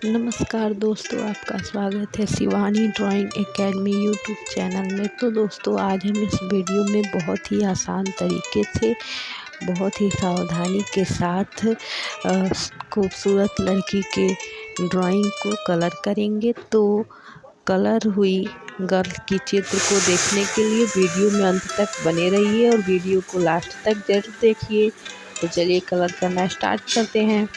नमस्कार दोस्तों, आपका स्वागत है Shivani drawing academy YouTube channel में। तो दोस्तों, आज हम इस वीडियो में बहुत ही आसान तरीके से, बहुत ही सावधानी के साथ खूबसूरत लड़की के ड्राइंग को कलर करेंगे। तो कलर हुई गर्ल की चित्र को देखने के लिए वीडियो में अंत तक बने रहिए और वीडियो को लास्ट तक जरूर देखिए। तो चलिए कलर करना स्टार्ट करते हैं।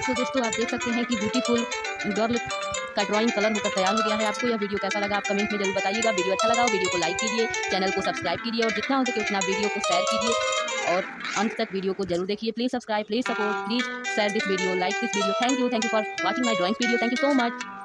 तो दोस्तों आप देख सकते हैं कि ब्यूटीफुल गर्ल का ड्राइंग कलर होकर तैयार हो गया है। आपको यह वीडियो कैसा लगा आप कमेंट में जरूर बताइएगा। वीडियो अच्छा लगा वीडियो को लाइक कीजिए, चैनल को सब्सक्राइब कीजिए और जितना हो सके उतना वीडियो को शेयर कीजिए और अंत तक वीडियो को जरूर देखिए। Please subscribe, please support, please share this video, like this video. Thank you for watching my drawing video. Thank you so much.